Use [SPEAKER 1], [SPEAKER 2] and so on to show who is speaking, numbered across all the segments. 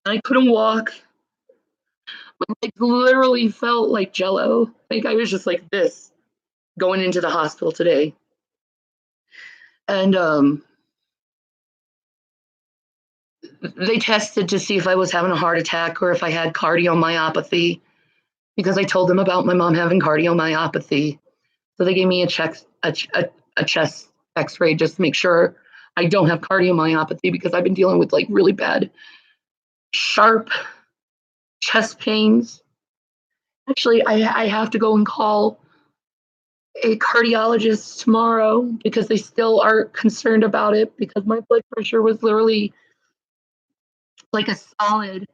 [SPEAKER 1] I couldn't walk. My legs literally felt like jello. Like I was just like this going into the hospital today. And they tested to see if I was having a heart attack or if I had cardiomyopathy because I told them about my mom having cardiomyopathy. So they gave me a chest x-ray just to make sure I don't have cardiomyopathy because I've been dealing with like really bad, sharp chest pains. Actually, I have to go and call a cardiologist tomorrow because they still are concerned about it because my blood pressure was literally like a solid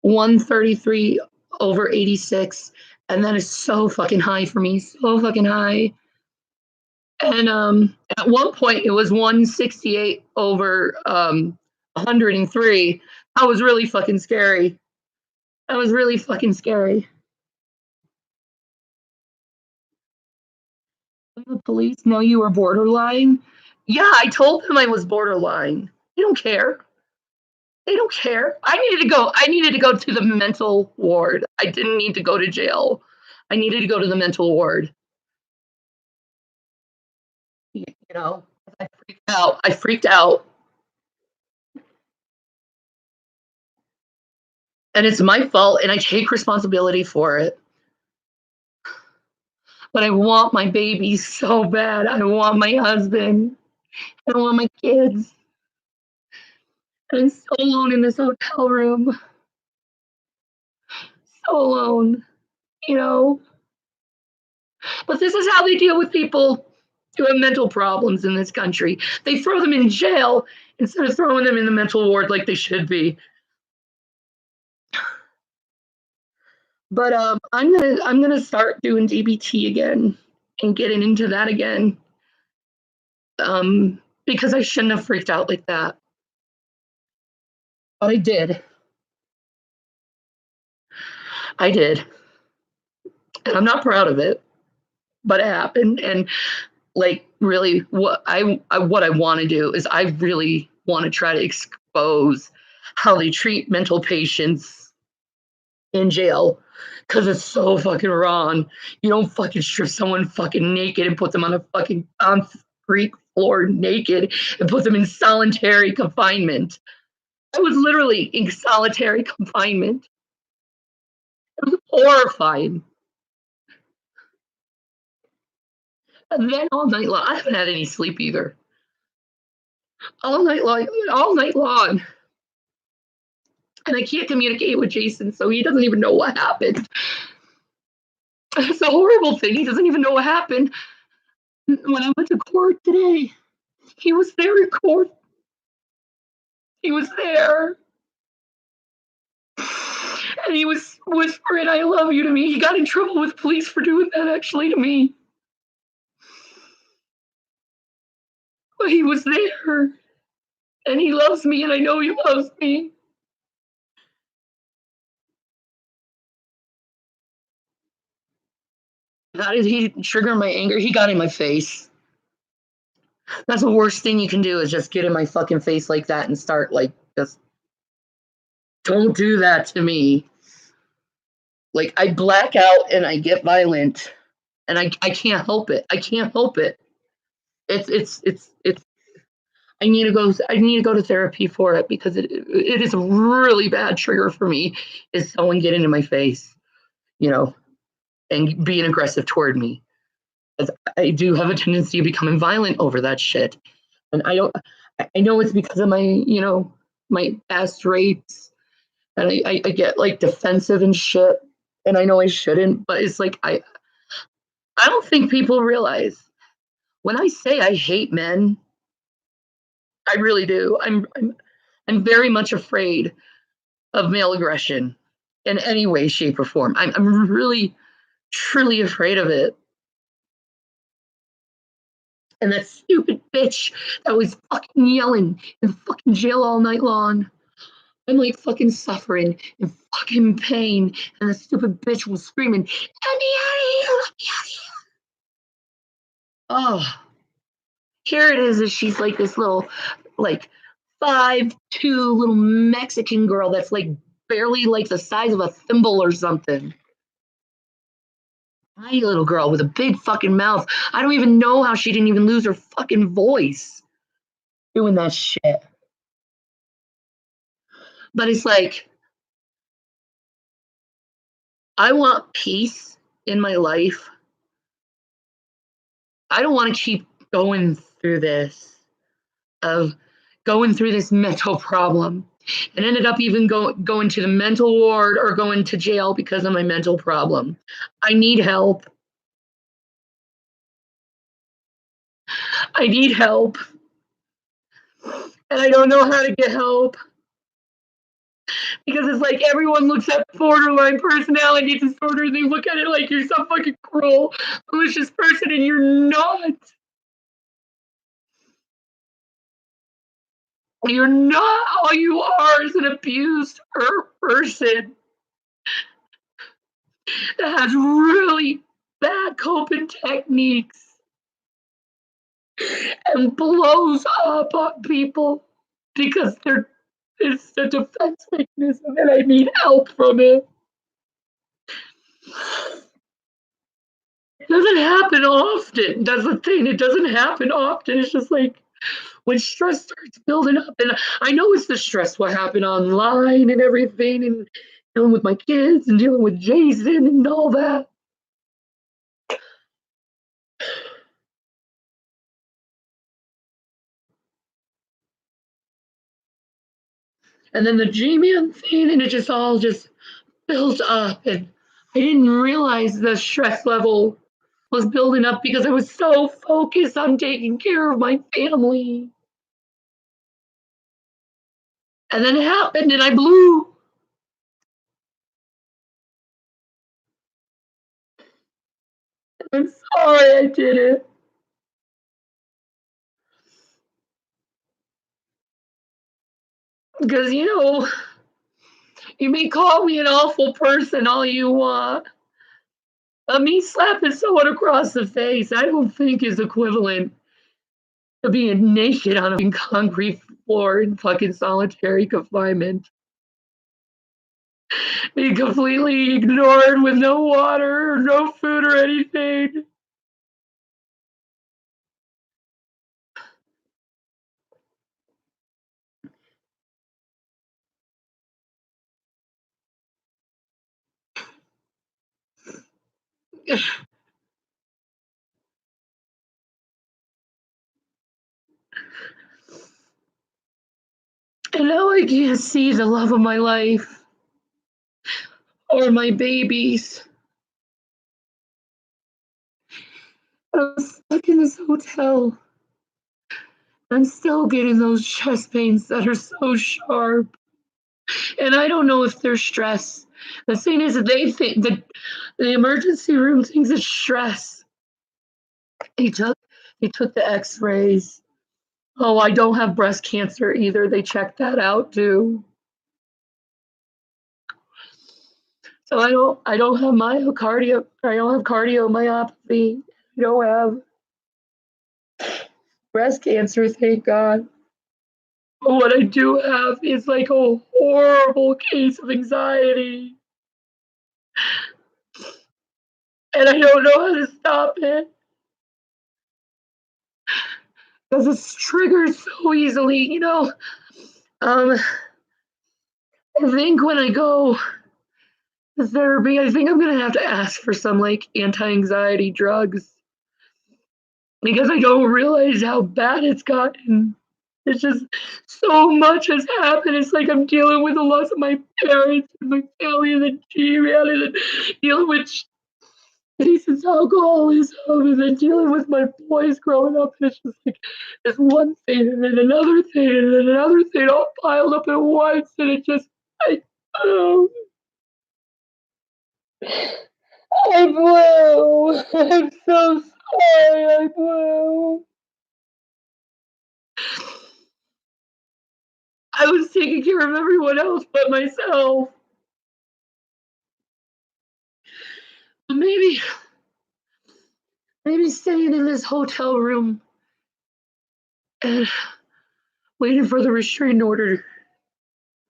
[SPEAKER 1] 133 over 86. And that is so fucking high for me, so fucking high. And at one point it was 168 over 103. That was really fucking scary. That was really fucking scary. The police know you were borderline. Yeah, I told them I was borderline. They don't care. They don't care. I needed to go. I needed to go to the mental ward. I didn't need to go to jail. I needed to go to the mental ward. You know, I freaked out. I freaked out. And it's my fault and I take responsibility for it. But I want my baby so bad. I want my husband. I want my kids. And I'm so alone in this hotel room. So alone, you know. But this is how they deal with people who have mental problems in this country. They throw them in jail instead of throwing them in the mental ward like they should be. But I'm gonna start doing DBT again and getting into that again. Because I shouldn't have freaked out like that. But I did. I did. And I'm not proud of it, but it happened. And like really what I want to do is I really want to try to expose how they treat mental patients in jail because it's so fucking wrong. You don't fucking strip someone fucking naked and put them on a fucking concrete floor naked and put them in solitary confinement. I was literally in solitary confinement. It was horrifying. And then all night long, I haven't had any sleep either. All night long. And I can't communicate with Jason, so he doesn't even know what happened. It's a horrible thing. He doesn't even know what happened. When I went to court today, he was there in court. He was there. And he was whispering, I love you to me. He got in trouble with police for doing that actually to me. But he was there. And he loves me, and I know he loves me. How did he trigger my anger? He got in my face. That's the worst thing you can do is just get in my fucking face like that and start like just don't do that to me. Like I black out and I get violent and I can't help it. I can't help it. It's I need to go to therapy for it because it is a really bad trigger for me is someone getting in my face, you know, and being aggressive toward me. As I do have a tendency of becoming violent over that shit. And I know it's because of my, my past rapes and I get like defensive and shit. And I know I shouldn't, but it's like I don't think people realize when I say I hate men, I really do. I'm very much afraid of male aggression in any way, shape, or form. I'm really, truly afraid of it. And that stupid bitch that was fucking yelling in fucking jail all night long. I'm like fucking suffering in fucking pain. And the stupid bitch was screaming, let me out of here, let me out of here. Oh, here it is. She's like this little, like, 5'2" little Mexican girl that's like barely like the size of a thimble or something. Tiny little girl with a big fucking mouth. I don't even know how she didn't even lose her fucking voice doing that shit. But it's like, I want peace in my life. I don't want to keep going through this, of going through this mental problem, and ended up even going to the mental ward or going to jail because of my mental problem. I need help. I need help. And I don't know how to get help. Because it's like everyone looks at borderline personality disorder, they look at it like you're some fucking cruel, malicious person, and you're not. You're not. All you are is an abused person that has really bad coping techniques and blows up on people because it's a defense mechanism and I need help from it. It doesn't happen often. That's the thing. It doesn't happen often. It's just like when stress starts building up, and I know it's the stress what happened online and everything, and dealing with my kids and dealing with Jason and all that. And then the G-Man thing, and it just all just built up, and I didn't realize the stress level was building up because I was so focused on taking care of my family. And then it happened, and I blew. I'm sorry I did it. Because, you may call me an awful person all you want. But me slapping someone across the face, I don't think is equivalent to being naked on a concrete floor in fucking solitary confinement. Being completely ignored with no water or no food or anything. And now I can't see the love of my life or my babies. I'm stuck in this hotel. I'm still getting those chest pains that are so sharp. And I don't know if they're stress. The thing is that they think that the emergency room thinks it's stress. They took they took the x-rays. Oh, I don't have breast cancer either. They checked that out too. So I don't have myocardio. I don't have cardiomyopathy. I don't have breast cancer, thank God. But what I do have is like a horrible case of anxiety. And I don't know how to stop it. Because it's triggered so easily, Um, I think when I go to therapy, I think I'm gonna have to ask for some like anti-anxiety drugs because I don't realize how bad it's gotten. It's just so much has happened. It's like I'm dealing with the loss of my parents and my family and then G-Man and then dealing with Jason's alcoholism and then dealing with my boys growing up. And it's just like this one thing and then another thing and then another thing all piled up at once. And it just, oh, I blew. I'm so sorry. I blew. I was taking care of everyone else but myself. But maybe staying in this hotel room and waiting for the restraining order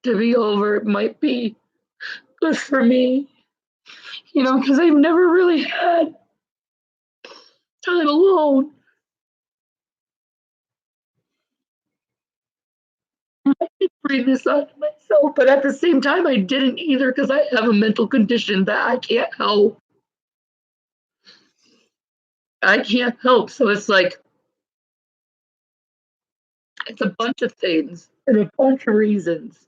[SPEAKER 1] to be over might be good for me, because I've never really had time alone. I did bring this on myself, but at the same time, I didn't either because I have a mental condition that I can't help. I can't help. So it's like, it's a bunch of things and a bunch of reasons.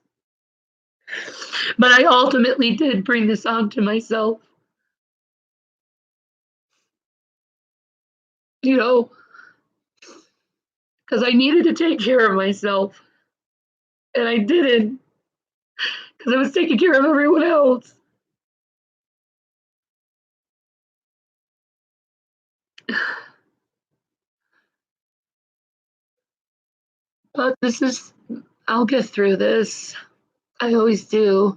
[SPEAKER 1] But I ultimately did bring this on to myself. Because I needed to take care of myself. And I didn't because I was taking care of everyone else. But I'll get through this. I always do.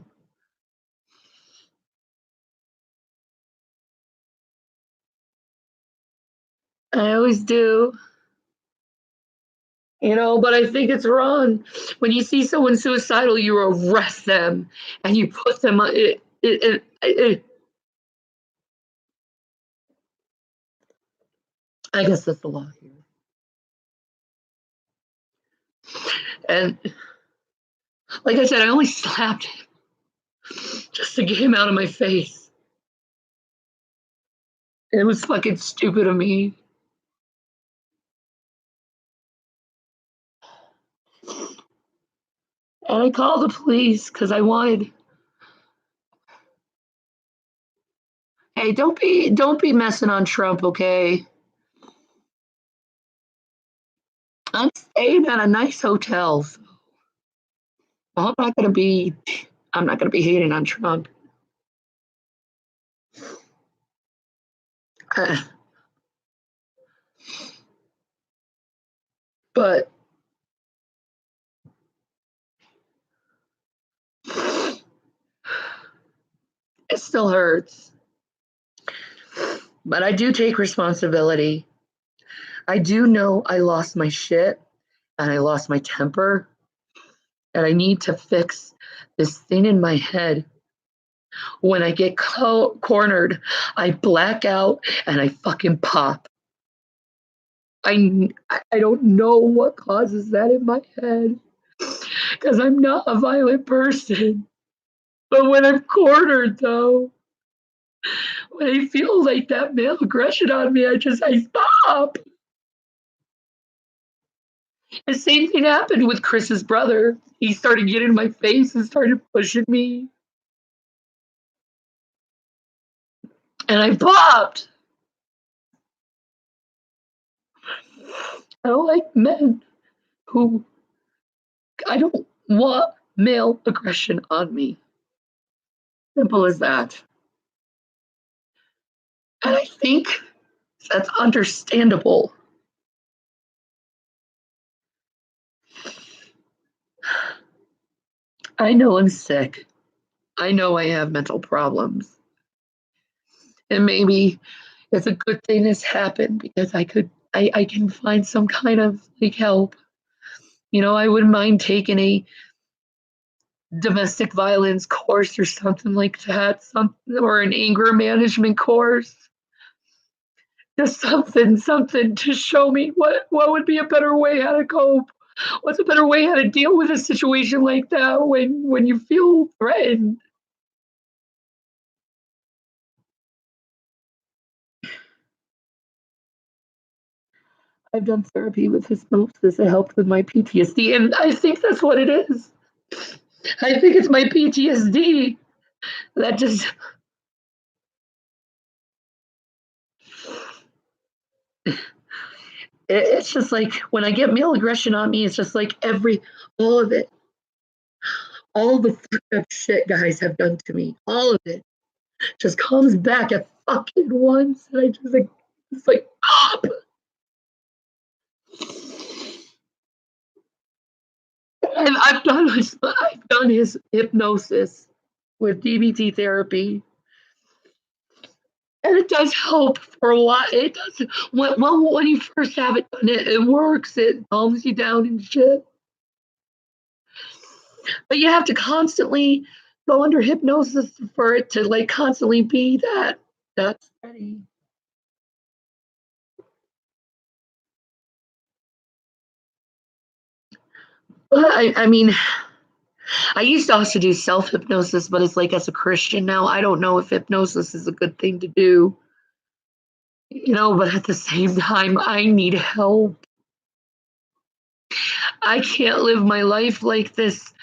[SPEAKER 1] I always do. But I think it's wrong. When you see someone suicidal, you arrest them and you put them on I guess that's the law here. And like I said, I only slapped him just to get him out of my face. It was fucking stupid of me. And I called the police because I wanted. Hey, don't be messing on Trump, okay? I'm staying at a nice hotel. So I'm not gonna be hating on Trump. But it still hurts. But I do take responsibility. I do know I lost my shit and I lost my temper and I need to fix this thing in my head. When I get cornered, I black out and I fucking pop. I don't know what causes that in my head because I'm not a violent person. But when I'm cornered, though, when I feel like that male aggression on me, I stop. The same thing happened with Chris's brother. He started getting in my face and started pushing me. And I popped. I don't like men who, I don't want male aggression on me. Simple as that. And I think that's understandable. I know I'm sick. I know I have mental problems. And maybe it's a good thing this happened because I can find some kind of like help. I wouldn't mind taking a domestic violence course or something like that, or an anger management course. Just something to show me what would be a better way how to cope. What's a better way how to deal with a situation like that when you feel threatened? I've done therapy with hypnosis. It helped with my PTSD, and I think that's what it is. I think it's my PTSD that just. It's just like when I get male aggression on me, it's just like all of it, all the fucked up shit guys have done to me, all of it just comes back at fucking once, and I just like, it's like, stop. And I've done his hypnosis with DBT therapy, and it does help for a lot. It does when you first have it done, it works. It calms you down and shit. But you have to constantly go under hypnosis for it to like constantly be that steady. But I mean, I used to also do self hypnosis, but it's like as a Christian now, I don't know if hypnosis is a good thing to do, but at the same time, I need help. I can't live my life like this,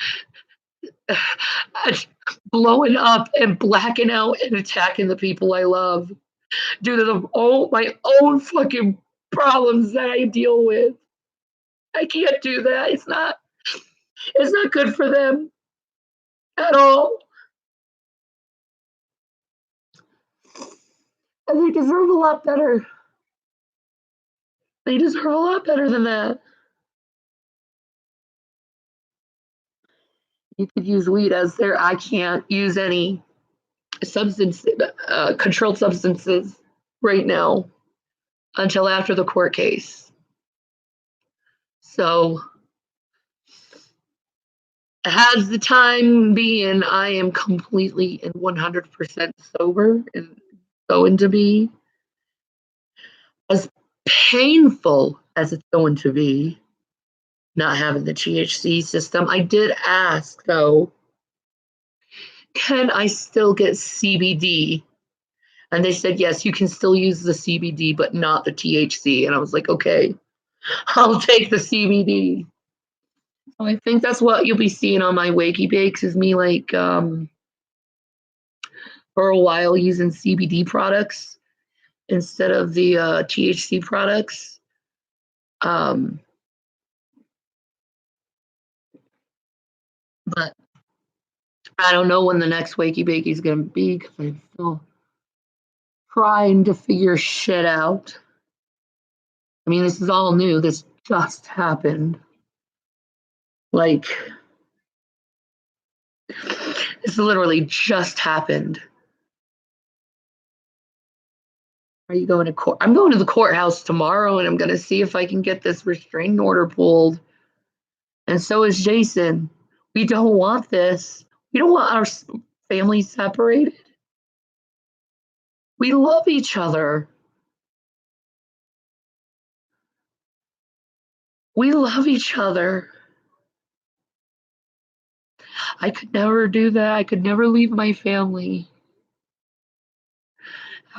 [SPEAKER 1] blowing up and blacking out and attacking the people I love due to my own fucking problems that I deal with. I can't do that. It's not good for them at all. And they deserve a lot better. They deserve a lot better than that. You could use weed as their. I can't use any controlled substances right now until after the court case. So, as the time being, I am completely and 100% sober and going to be as painful as it's going to be not having the THC system. I did ask though, can I still get CBD? And they said, yes, you can still use the CBD, but not the THC. And I was like, okay, I'll take the CBD. So I think that's what you'll be seeing on my Wakey Bakes is me like for a while using CBD products instead of the THC products. But I don't know when the next Wakey Bakey is going to be because I'm still trying to figure shit out. I mean, this is all new. This just happened. Like, this literally just happened. Are you going to court? I'm going to the courthouse tomorrow and I'm going to see if I can get this restraining order pulled. And so is Jason. We don't want this. We don't want our families separated. We love each other. We love each other. I could never do that. I could never leave my family.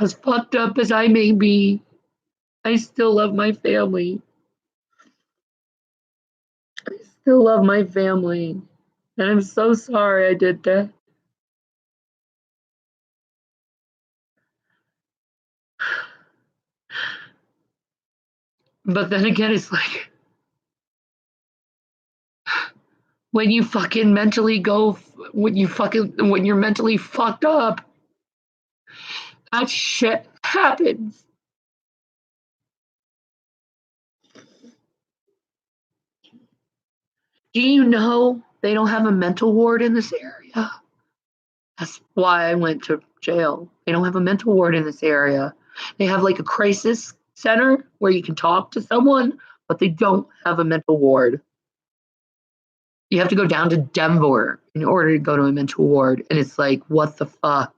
[SPEAKER 1] As fucked up as I may be, I still love my family. I still love my family. And I'm so sorry I did that. But then again, it's like when you fucking mentally go, when you're mentally fucked up, that shit happens. Do you know they don't have a mental ward in this area? That's why I went to jail. They don't have a mental ward in this area. They have like a crisis center where you can talk to someone, but they don't have a mental ward. You have to go down to Denver in order to go to a mental ward. And it's like, what the fuck?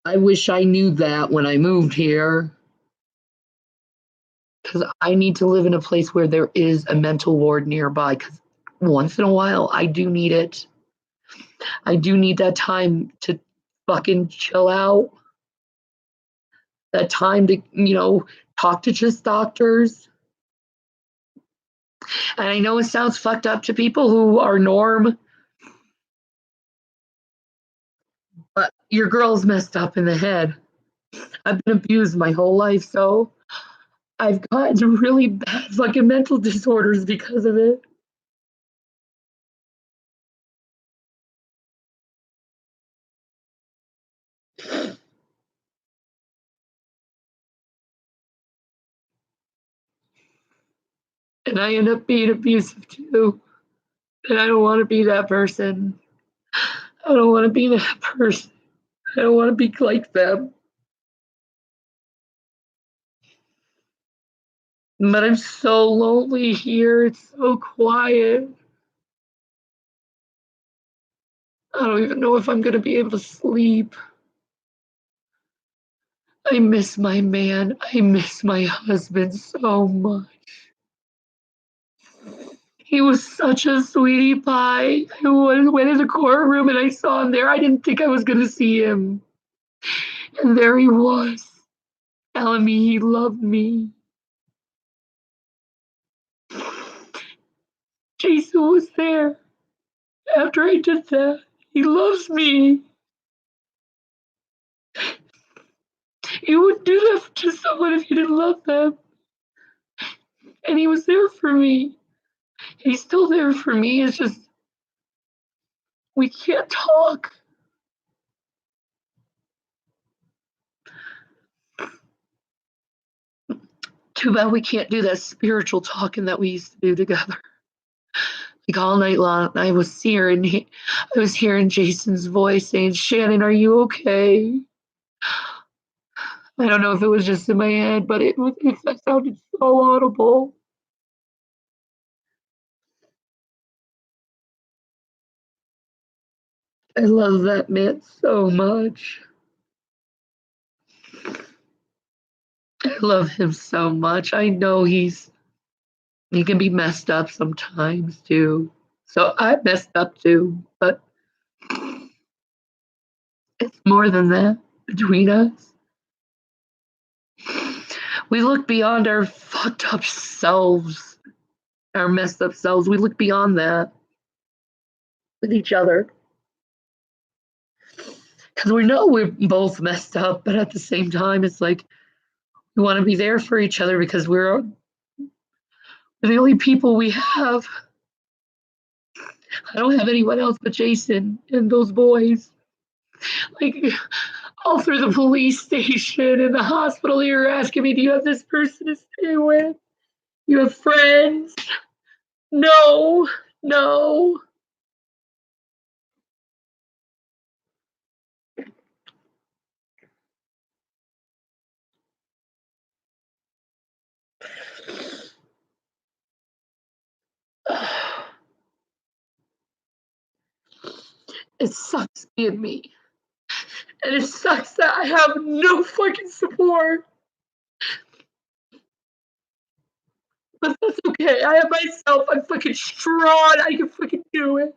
[SPEAKER 1] I wish I knew that when I moved here. Because I need to live in a place where there is a mental ward nearby. Because once in a while, I do need it. I do need that time to fucking chill out. That time to, talk to just doctors. And I know it sounds fucked up to people who are norm, but your girl's messed up in the head. I've been abused my whole life, so I've gotten really bad fucking mental disorders because of it. And I end up being abusive too. And I don't want to be that person. I don't want to be that person. I don't want to be like them. But I'm so lonely here. It's so quiet. I don't even know if I'm gonna be able to sleep. I miss my man. I miss my husband so much. He was such a sweetie pie. I went in the courtroom and I saw him there. I didn't think I was gonna see him. And there he was, telling me he loved me. Jason was there after I did that. He loves me. You wouldn't do that to someone if you didn't love them. And he was there for me. He's still there for me. It's just, we can't talk. Too bad we can't do that spiritual talking that we used to do together. Like all night long, I was hearing Jason's voice saying, "Shannon, are you okay?" I don't know if it was just in my head, but it sounded so audible. I love that man so much. I love him so much. I know he can be messed up sometimes too. So I messed up too, but it's more than that between us. We look beyond our fucked up selves, our messed up selves. We look beyond that with each other. Because we know we're both messed up, but at the same time, it's like we want to be there for each other because we're the only people we have. I don't have anyone else but Jason and those boys. Like, all through the police station and the hospital, you were asking me, "Do you have this person to stay with? You have friends?" No, no. It sucks being me. And it sucks that I have no fucking support. But that's okay. I have myself. I'm fucking strong. I can fucking do it.